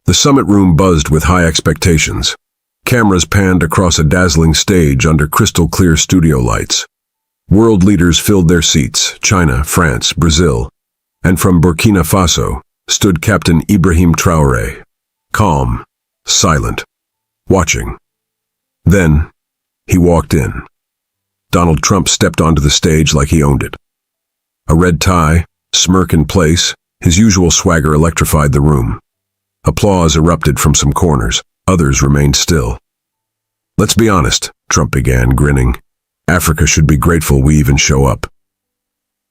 The summit room buzzed with high expectations. Cameras panned across a dazzling stage under crystal-clear studio lights. World leaders filled their seats, China, France, Brazil, and from Burkina Faso stood Captain Ibrahim Traoré, calm, silent, watching. Then, he walked in. Donald Trump stepped onto the stage like he owned it. A red tie, smirk in place, his usual swagger electrified the room. Applause erupted from some corners. Others remained still. "Let's be honest," Trump began, grinning. "Africa should be grateful we even show up."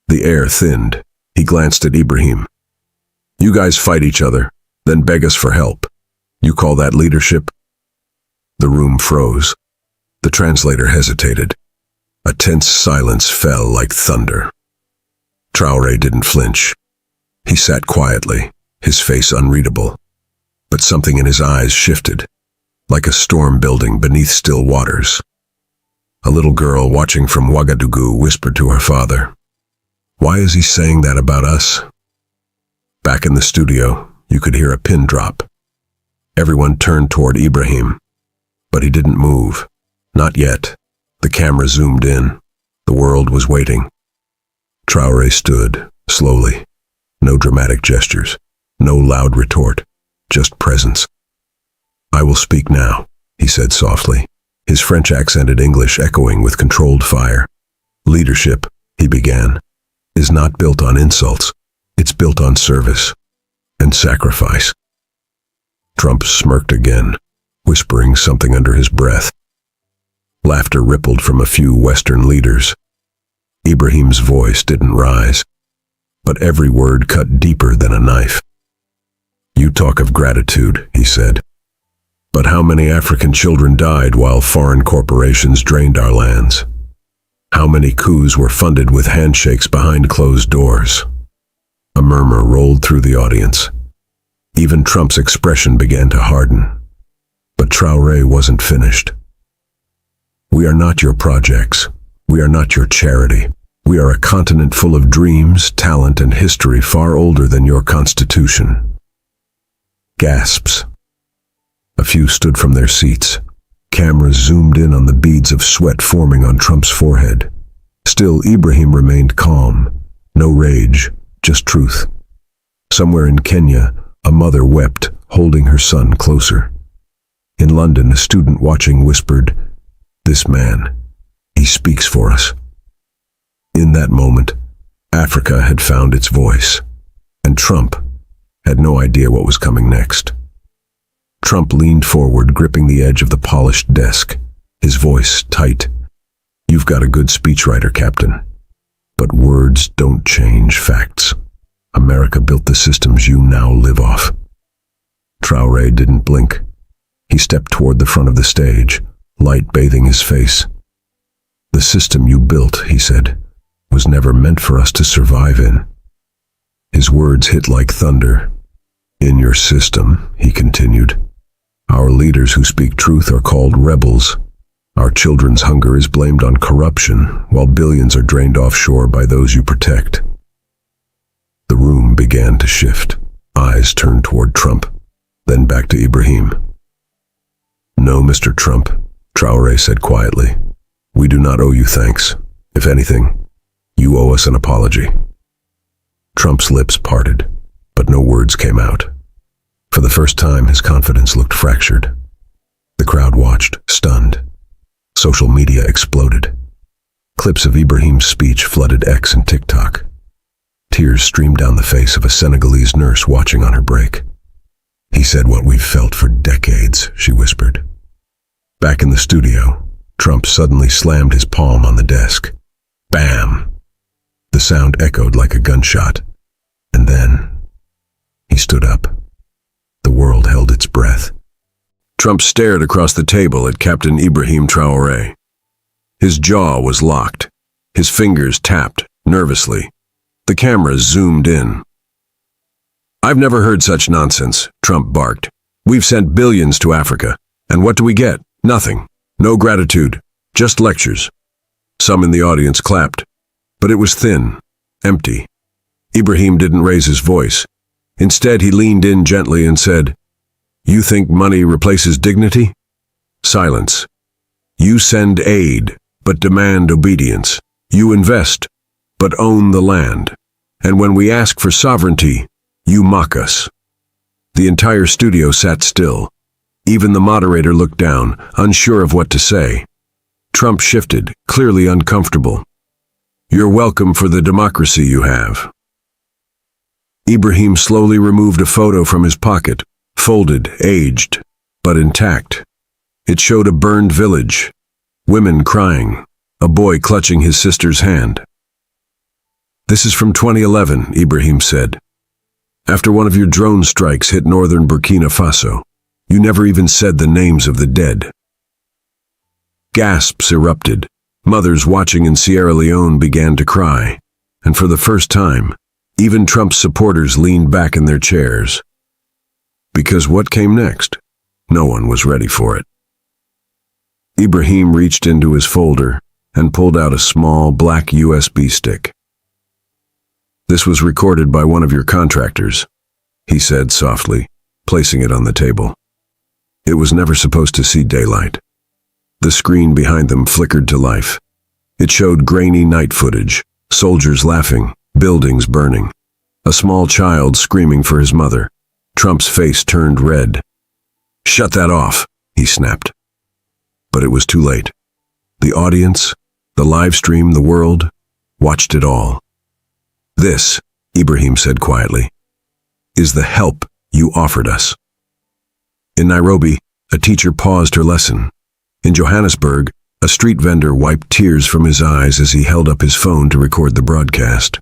The air thinned. He glanced at Ibrahim. "You guys fight each other, then beg us for help. You call that leadership?" The room froze. The translator hesitated. A tense silence fell like thunder. Traoré didn't flinch. He sat quietly, his face unreadable. But something in his eyes shifted, like a storm building beneath still waters. A little girl watching from Ouagadougou whispered to her father, "Why is he saying that about us?" Back in the studio, you could hear a pin drop. Everyone turned toward Ibrahim, but he didn't move. Not yet. The camera zoomed in. The world was waiting. Traoré stood, slowly. No dramatic gestures, no loud retort. Just presence. "I will speak now," he said softly, his French-accented English echoing with controlled fire. "Leadership," he began, "is not built on insults. It's built on service and sacrifice." Trump smirked again, whispering something under his breath. Laughter rippled from a few Western leaders. Ibrahim's voice didn't rise, but every word cut deeper than a knife. "You talk of gratitude," he said. "But how many African children died while foreign corporations drained our lands? How many coups were funded with handshakes behind closed doors?" A murmur rolled through the audience. Even Trump's expression began to harden. But Traoré wasn't finished. "We are not your projects. We are not your charity. We are a continent full of dreams, talent, and history far older than your constitution." Gasps. A few stood from their seats. Cameras zoomed in on the beads of sweat forming on Trump's forehead. Still, Ibrahim remained calm. No rage, just truth. Somewhere in Kenya, a mother wept, holding her son closer. In London, a student watching whispered, "This man, he speaks for us." In that moment, Africa had found its voice, and Trump had no idea what was coming next. Trump leaned forward, gripping the edge of the polished desk, his voice tight. "You've got a good speechwriter, Captain. But words don't change facts. America built the systems you now live off." Traoré didn't blink. He stepped toward the front of the stage, light bathing his face. "The system you built," he said, "was never meant for us to survive in." His words hit like thunder. "In your system," he continued, "our leaders who speak truth are called rebels. Our children's hunger is blamed on corruption, while billions are drained offshore by those you protect." The room began to shift. Eyes turned toward Trump, then back to Ibrahim. "No, Mr. Trump," Traoré said quietly. "We do not owe you thanks. If anything, you owe us an apology." Trump's lips parted, but no words came out. For the first time, his confidence looked fractured. The crowd watched, stunned. Social media exploded. Clips of Ibrahim's speech flooded X and TikTok. Tears streamed down the face of a Senegalese nurse watching on her break. "He said what we've felt for decades," she whispered. Back in the studio, Trump suddenly slammed his palm on the desk. Bam! The sound echoed like a gunshot. And then, he stood up. The world held its breath. Trump stared across the table at Captain Ibrahim Traoré. His jaw was locked. His fingers tapped, nervously. The cameras zoomed in. "I've never heard such nonsense," Trump barked. "We've sent billions to Africa. And what do we get? Nothing. No gratitude. Just lectures." Some in the audience clapped. But it was thin, empty. Ibrahim didn't raise his voice. Instead, he leaned in gently and said, You think money replaces dignity? Silence. You send aid, but demand obedience. You invest, but own the land. And when we ask for sovereignty, you mock us. The entire studio sat still. Even the moderator looked down, unsure of what to say. Trump shifted, clearly uncomfortable. You're welcome for the democracy you have. Ibrahim slowly removed a photo from his pocket, folded, aged, but intact. It showed a burned village, women crying, a boy clutching his sister's hand. This is from 2011, Ibrahim said. After one of your drone strikes hit northern Burkina Faso, you never even said the names of the dead. Gasps erupted. Mothers watching in Sierra Leone began to cry, and for the first time, even Trump's supporters leaned back in their chairs. Because what came next? No one was ready for it. Ibrahim reached into his folder and pulled out a small black USB stick. This was recorded by one of your contractors, he said softly, placing it on the table. It was never supposed to see daylight. The screen behind them flickered to life. It showed grainy night footage, soldiers laughing, buildings burning, a small child screaming for his mother. Trump's face turned red. Shut that off, he snapped. But it was too late. The audience, the live stream, the world, watched it all. This, Ibrahim said quietly, is the help you offered us. In Nairobi, a teacher paused her lesson. In Johannesburg, a street vendor wiped tears from his eyes as he held up his phone to record the broadcast.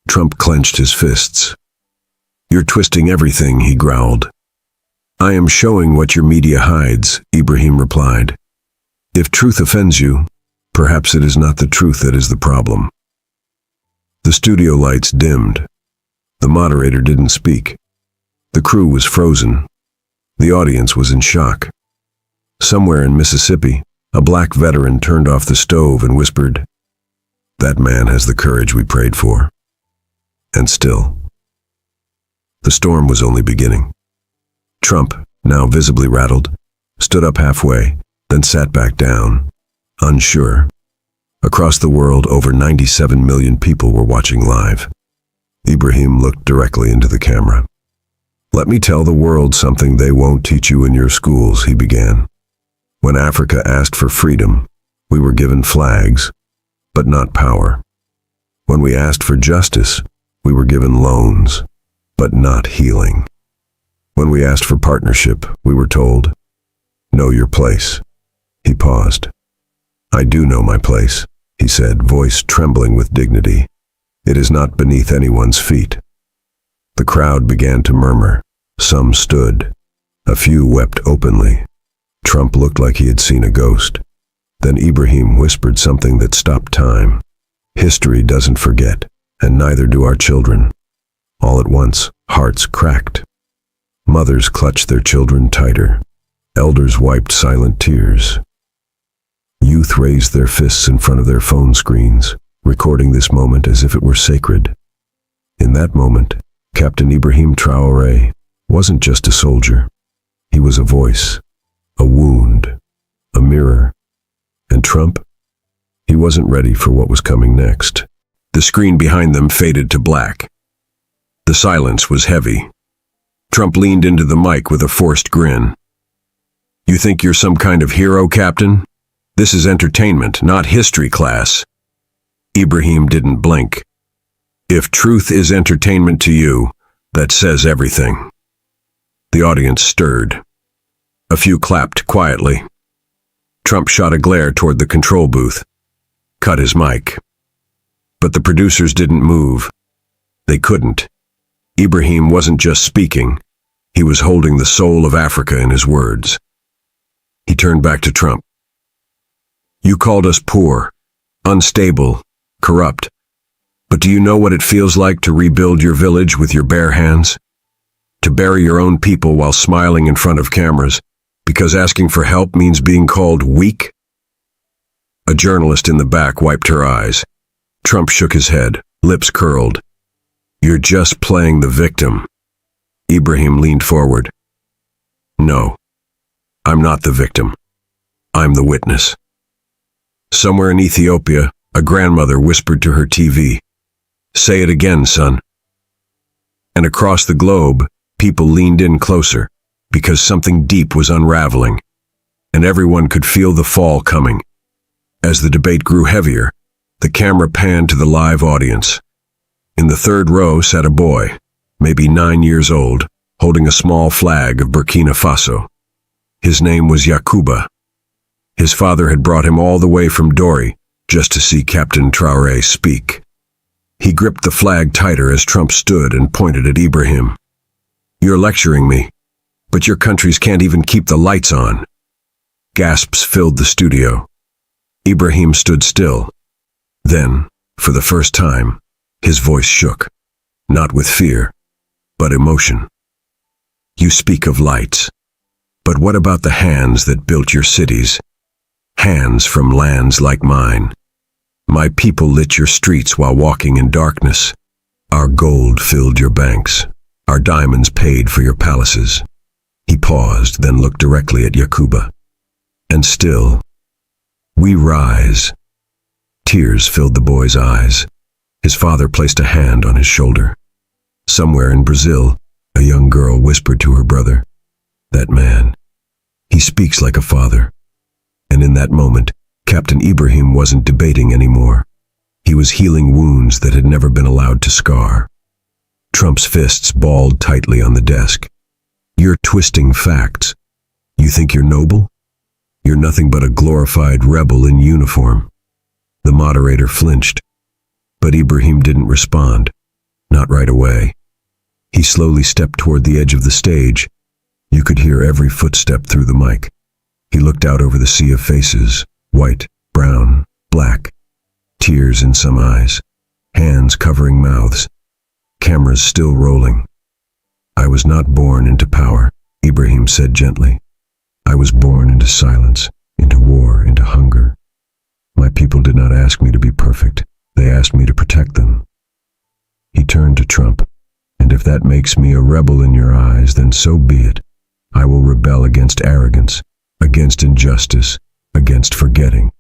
Trump clenched his fists. You're twisting everything, he growled. I am showing what your media hides, Ibrahim replied. If truth offends you, perhaps it is not the truth that is the problem. The studio lights dimmed. The moderator didn't speak. The crew was frozen. The audience was in shock. Somewhere in Mississippi, a black veteran turned off the stove and whispered, "That man has the courage we prayed for." And still, the storm was only beginning. Trump, now visibly rattled, stood up halfway, then sat back down, unsure. Across the world, over 97 million people were watching live. Ibrahim looked directly into the camera. Let me tell the world something they won't teach you in your schools, he began. When Africa asked for freedom, we were given flags, but not power. When we asked for justice, we were given loans, but not healing. When we asked for partnership, we were told, know your place. He paused. I do know my place, he said, voice trembling with dignity. It is not beneath anyone's feet. The crowd began to murmur. Some stood. A few wept openly. Trump looked like he had seen a ghost. Then Ibrahim whispered something that stopped time. History doesn't forget, and neither do our children. All at once, hearts cracked. Mothers clutched their children tighter. Elders wiped silent tears. Youth raised their fists in front of their phone screens, recording this moment as if it were sacred. In that moment, Captain Ibrahim Traoré wasn't just a soldier. He was a voice, a wound, a mirror. And Trump? He wasn't ready for what was coming next. The screen behind them faded to black. The silence was heavy. Trump leaned into the mic with a forced grin. You think you're some kind of hero, Captain? This is entertainment, not history class. Ibrahim didn't blink. If truth is entertainment to you, that says everything. The audience stirred. A few clapped quietly. Trump shot a glare toward the control booth. Cut his mic. But the producers didn't move. They couldn't. Ibrahim wasn't just speaking. He was holding the soul of Africa in his words. He turned back to Trump. You called us poor, unstable, corrupt. But do you know what it feels like to rebuild your village with your bare hands? To bury your own people while smiling in front of cameras, because asking for help means being called weak? A journalist in the back wiped her eyes. Trump shook his head, lips curled. You're just playing the victim. Ibrahim leaned forward. No, I'm not the victim. I'm the witness. Somewhere in Ethiopia, a grandmother whispered to her TV, "Say it again, son." And across the globe, people leaned in closer, because something deep was unraveling, and everyone could feel the fall coming. As the debate grew heavier, the camera panned to the live audience. In the third row sat a boy, maybe 9 years old, holding a small flag of Burkina Faso. His name was Yakuba. His father had brought him all the way from Dori just to see Captain Traoré speak. He gripped the flag tighter as Trump stood and pointed at Ibrahim. "You're lecturing me, but your countries can't even keep the lights on." Gasps filled the studio. Ibrahim stood still. Then, for the first time, his voice shook, not with fear, but emotion. "You speak of lights, but what about the hands that built your cities? Hands from lands like mine. My people lit your streets while walking in darkness. Our gold filled your banks. Our diamonds paid for your palaces." He paused, then looked directly at Yakuba. "And still, we rise." Tears filled the boy's eyes. His father placed a hand on his shoulder. Somewhere in Brazil, a young girl whispered to her brother, "That man, he speaks like a father." And in that moment, Captain Ibrahim wasn't debating anymore. He was healing wounds that had never been allowed to scar. Trump's fists balled tightly on the desk. "You're twisting facts. You think you're noble? You're nothing but a glorified rebel in uniform." The moderator flinched, but Ibrahim didn't respond. Not right away. He slowly stepped toward the edge of the stage. You could hear every footstep through the mic. He looked out over the sea of faces, white, brown, black, tears in some eyes, hands covering mouths, cameras still rolling. "I was not born into power," Ibrahim said gently. "I was born into silence, into war, into hunger. My people did not ask me to be perfect. They asked me to protect them." He turned to Trump. "And if that makes me a rebel in your eyes, then so be it. I will rebel against arrogance, against injustice, against forgetting."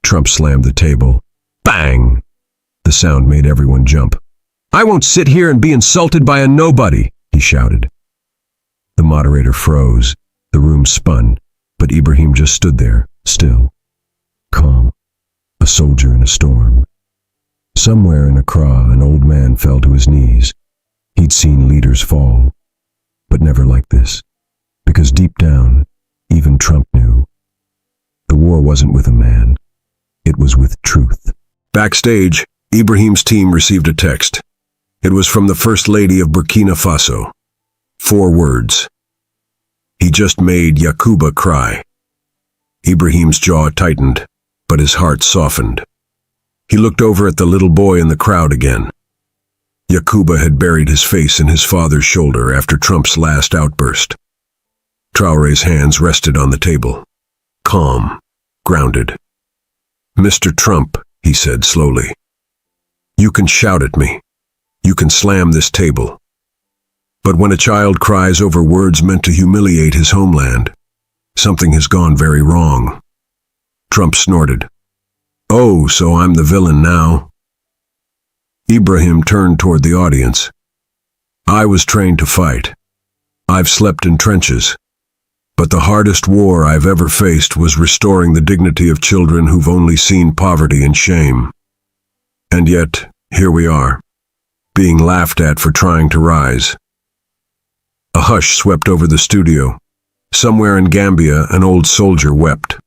Trump slammed the table. Bang! The sound made everyone jump. "I won't sit here and be insulted by a nobody," he shouted. The moderator froze. The room spun, but Ibrahim just stood there, still, calm, a soldier in a storm. Somewhere in Accra, an old man fell to his knees. He'd seen leaders fall, but never like this, because deep down, even Trump knew, the war wasn't with a man, it was with truth. Backstage, Ibrahim's team received a text. It was from the First Lady of Burkina Faso. 4 words. "He just made Yakuba cry." Ibrahim's jaw tightened, but his heart softened. He looked over at the little boy in the crowd again. Yakuba had buried his face in his father's shoulder after Trump's last outburst. Traoré's hands rested on the table. Calm, grounded. "Mr. Trump," he said slowly, "you can shout at me. You can slam this table. But when a child cries over words meant to humiliate his homeland, something has gone very wrong." Trump snorted. "Oh, so I'm the villain now?" Ibrahim turned toward the audience. "I was trained to fight. I've slept in trenches. But the hardest war I've ever faced was restoring the dignity of children who've only seen poverty and shame. And yet, here we are, being laughed at for trying to rise." A hush swept over the studio. Somewhere in Gambia, an old soldier wept.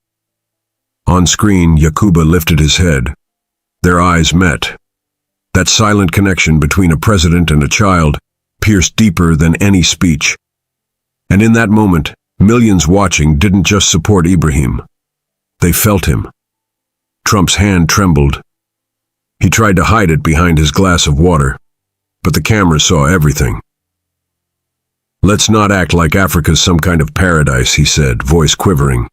On screen, Yakuba lifted his head. Their eyes met. That silent connection between a president and a child pierced deeper than any speech. And in that moment, millions watching didn't just support Ibrahim. They felt him. Trump's hand trembled. He tried to hide it behind his glass of water, but the camera saw everything. "Let's not act like Africa's some kind of paradise," he said, voice quivering.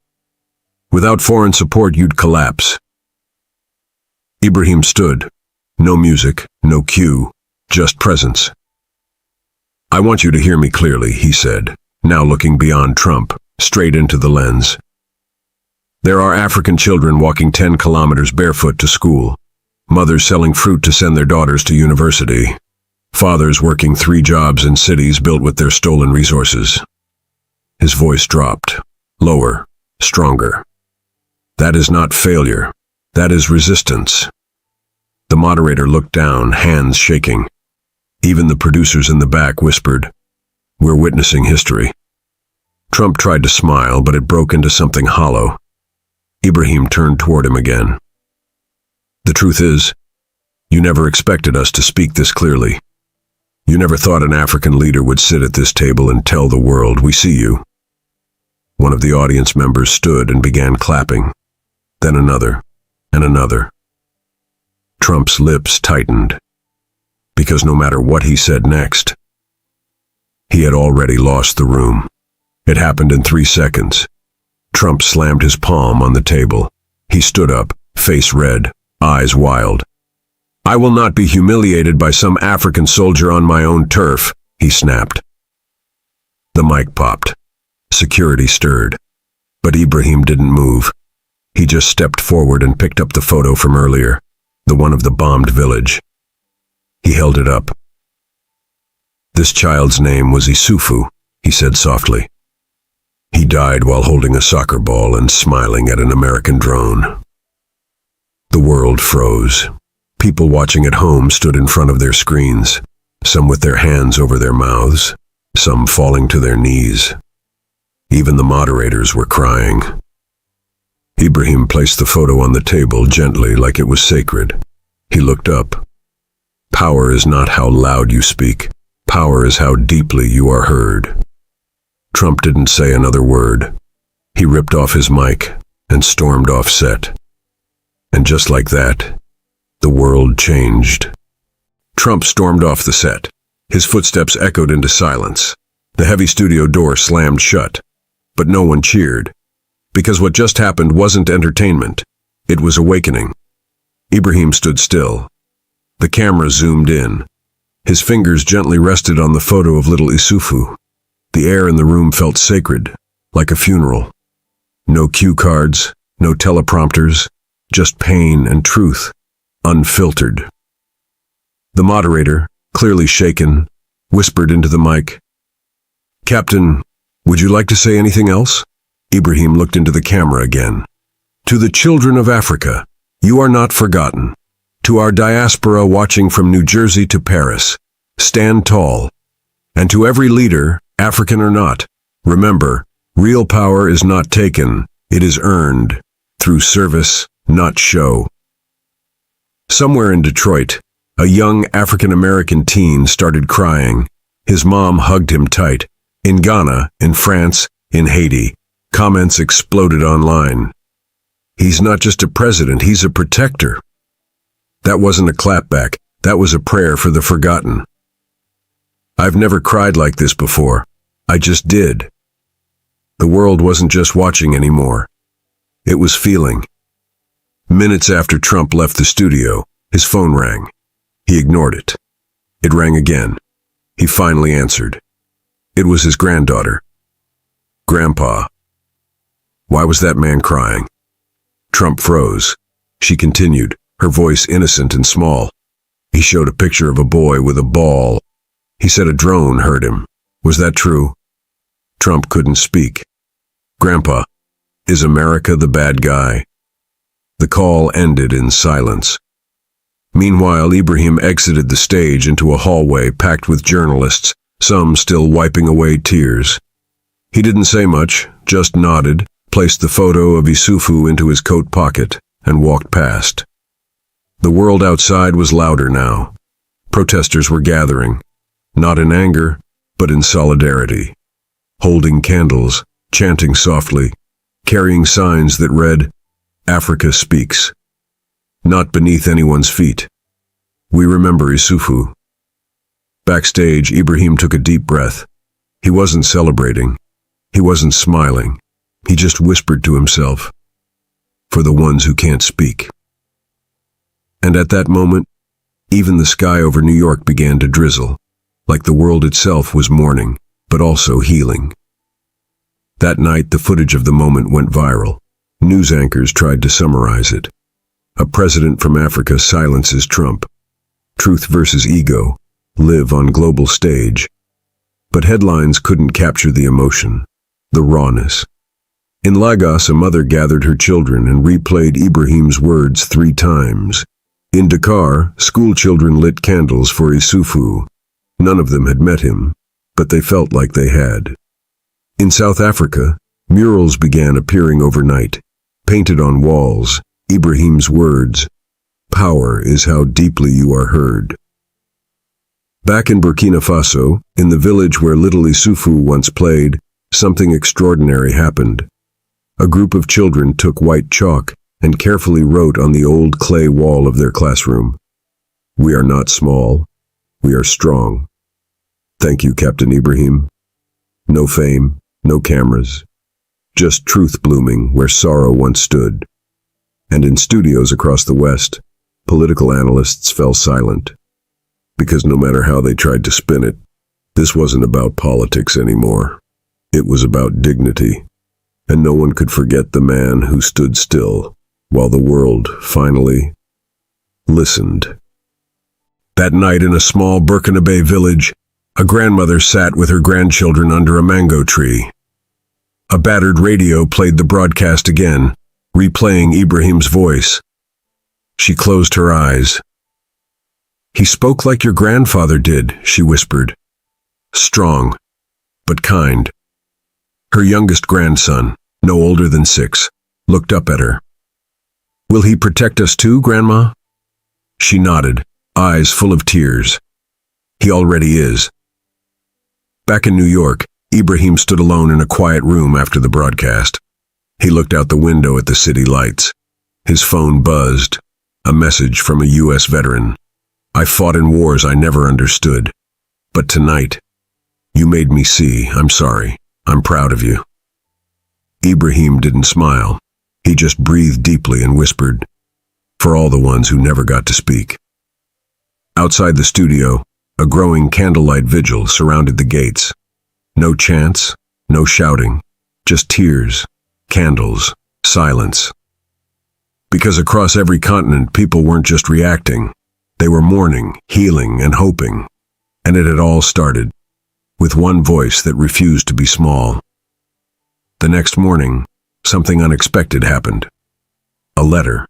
"Without foreign support, you'd collapse." Ibrahim stood. No music, no cue, just presence. "I want you to hear me clearly," he said. now looking beyond Trump, straight into the lens. There are African children walking 10 kilometers barefoot to school, mothers selling fruit to send their daughters to university, fathers working 3 jobs in cities built with their stolen resources. His voice dropped, lower, stronger. That is not failure. That is resistance. The moderator looked down, hands shaking. Even the producers in the back whispered, "We're witnessing history." Trump tried to smile, but it broke into something hollow. Ibrahim turned toward him again. "The truth is, you never expected us to speak this clearly. You never thought an African leader would sit at this table and tell the world, 'We see you.'" One of the audience members stood and began clapping. Then another, and another. Trump's lips tightened, because no matter what he said next, he had already lost the room. It happened in 3 seconds. Trump slammed his palm on the table. He stood up, face red, eyes wild. "I will not be humiliated by some African soldier on my own turf," he snapped. The mic popped. Security stirred. But Ibrahim didn't move. He just stepped forward and picked up the photo from earlier, the one of the bombed village. He held it up. "This child's name was Isufu," he said softly. "He died while holding a soccer ball and smiling at an American drone." The world froze. People watching at home stood in front of their screens, some with their hands over their mouths, some falling to their knees. Even the moderators were crying. Ibrahim placed the photo on the table gently, like it was sacred. He looked up. "Power is not how loud you speak. Power is how deeply you are heard." Trump didn't say another word. He ripped off his mic and stormed off set. And just like that, the world changed. Trump stormed off the set. His footsteps echoed into silence. The heavy studio door slammed shut. But no one cheered. Because what just happened wasn't entertainment. It was awakening. Ibrahim stood still. The camera zoomed in. His fingers gently rested on the photo of little Isufu. The air in the room felt sacred, like a funeral. No cue cards, no teleprompters, just pain and truth, unfiltered. The moderator, clearly shaken, whispered into the mic, "Captain, would you like to say anything else?" Ibrahim looked into the camera again. "To the children of Africa, you are not forgotten. To our diaspora watching from New Jersey to Paris, stand tall. And to every leader, African or not, remember, real power is not taken, it is earned, through service, not show." Somewhere in Detroit, a young African-American teen started crying. His mom hugged him tight. In Ghana, in France, in Haiti, comments exploded online. "He's not just a president, he's a protector." That wasn't a clapback, that was a prayer for the forgotten. "I've never cried like this before. I just did." The world wasn't just watching anymore. It was feeling. Minutes after Trump left the studio, his phone rang. He ignored it. It rang again. He finally answered. It was his granddaughter. "Grandpa." "Why was that man crying?" Trump froze. She continued, her voice innocent and small. "He showed a picture of a boy with a ball. He said a drone hurt him. Was that true?" Trump couldn't speak. "Grandpa, is America the bad guy?" The call ended in silence. Meanwhile, Ibrahim exited the stage into a hallway packed with journalists, some still wiping away tears. He didn't say much, just nodded, placed the photo of Isufu into his coat pocket, and walked past. The world outside was louder now. Protesters were gathering, not in anger, but in solidarity, holding candles, chanting softly, carrying signs that read, "Africa speaks." Not beneath anyone's feet. "We remember Isufu." Backstage, Ibrahim took a deep breath. He wasn't celebrating. He wasn't smiling. He just whispered to himself, "For the ones who can't speak." And at that moment, even the sky over New York began to drizzle, like the world itself was mourning, but also healing. That night, the footage of the moment went viral. News anchors tried to summarize it. A president from Africa silences Trump. Truth versus ego, live on global stage. But headlines couldn't capture the emotion, the rawness. In Lagos, a mother gathered her children and replayed Ibrahim's words 3 times. In Dakar, school children lit candles for Isufu. None of them had met him, but they felt like they had. In South Africa, murals began appearing overnight, painted on walls, Ibrahim's words, "Power is how deeply you are heard." Back in Burkina Faso, in the village where little Isufu once played, something extraordinary happened. A group of children took white chalk and carefully wrote on the old clay wall of their classroom, "We are not small, we are strong." Thank you, Captain Ibrahim. No fame, no cameras, just truth blooming where sorrow once stood. And in studios across the West, political analysts fell silent. Because no matter how they tried to spin it, this wasn't about politics anymore. It was about dignity. And no one could forget the man who stood still while the world finally listened. That night in a small Burkinabe village, a grandmother sat with her grandchildren under a mango tree. A battered radio played the broadcast again, replaying Ibrahim's voice. She closed her eyes. "He spoke like your grandfather did," she whispered. "Strong, but kind." Her youngest grandson, no older than 6, looked up at her. "Will he protect us too, Grandma?" She nodded, eyes full of tears. "He already is." Back in New York, Ibrahim stood alone in a quiet room after the broadcast. He looked out the window at the city lights. His phone buzzed. A message from a U.S. veteran. "I fought in wars I never understood. But tonight, you made me see. I'm sorry. I'm proud of you." Ibrahim didn't smile. He just breathed deeply and whispered, "For all the ones who never got to speak." Outside the studio, a growing candlelight vigil surrounded the gates. No chants, no shouting, just tears, candles, silence. Because across every continent, people weren't just reacting. They were mourning, healing, and hoping. And it had all started with one voice that refused to be small. The next morning, something unexpected happened. A letter.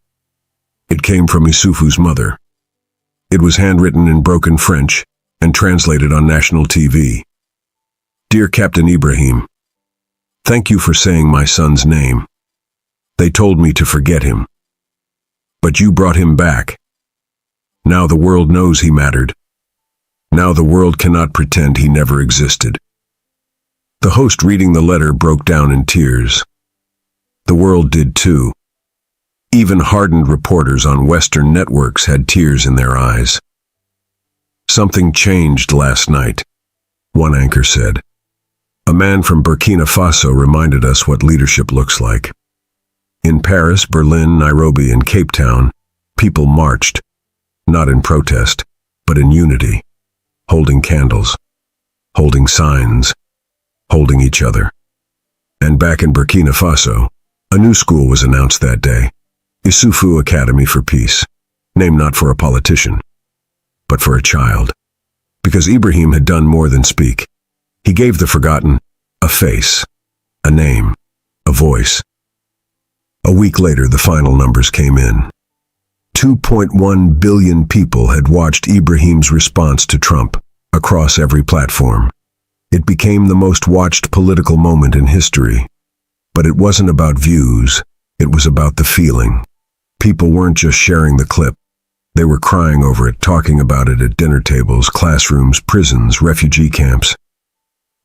It came from Isufu's mother. It was handwritten in broken French and translated on national TV. "Dear Captain Ibrahim, thank you for saying my son's name. They told me to forget him. But you brought him back. Now the world knows he mattered. Now the world cannot pretend he never existed." The host reading the letter broke down in tears. The world did too. Even hardened reporters on Western networks had tears in their eyes. "Something changed last night," one anchor said. "A man from Burkina Faso reminded us what leadership looks like." In Paris, Berlin, Nairobi, and Cape Town, people marched, not in protest, but in unity, holding candles, holding signs, holding each other. And back in Burkina Faso, a new school was announced that day, Isufu Academy for Peace, named not for a politician, but for a child. Because Ibrahim had done more than speak. He gave the forgotten a face, a name, a voice. A week later, the final numbers came in. 2.1 billion people had watched Ibrahim's response to Trump across every platform. It became the most watched political moment in history. But it wasn't about views, it was about the feeling. People weren't just sharing the clip. They were crying over it, talking about it at dinner tables, classrooms, prisons, refugee camps.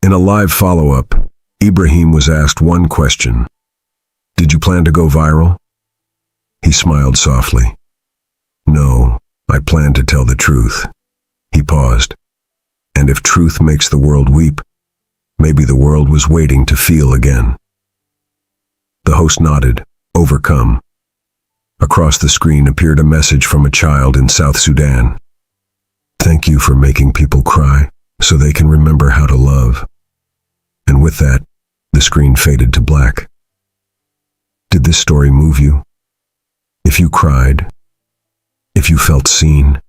In a live follow-up, Ibrahim was asked one question. "Did you plan to go viral?" He smiled softly. "No, I plan to tell the truth." He paused. "And if truth makes the world weep, maybe the world was waiting to feel again." The host nodded, overcome. Across the screen appeared a message from a child in South Sudan. "Thank you for making people cry so they can remember how to love." And with that, The screen faded to black. Did this story move you? If you cried, if you felt seen,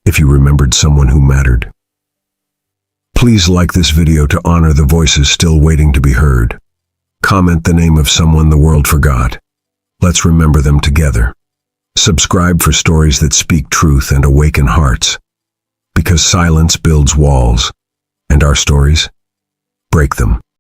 if you remembered someone who mattered, please like this video to honor the voices still waiting to be heard. Comment the name of someone the world forgot. Let's remember them together. Subscribe for stories that speak truth and awaken hearts. Because silence builds walls, and our stories break them.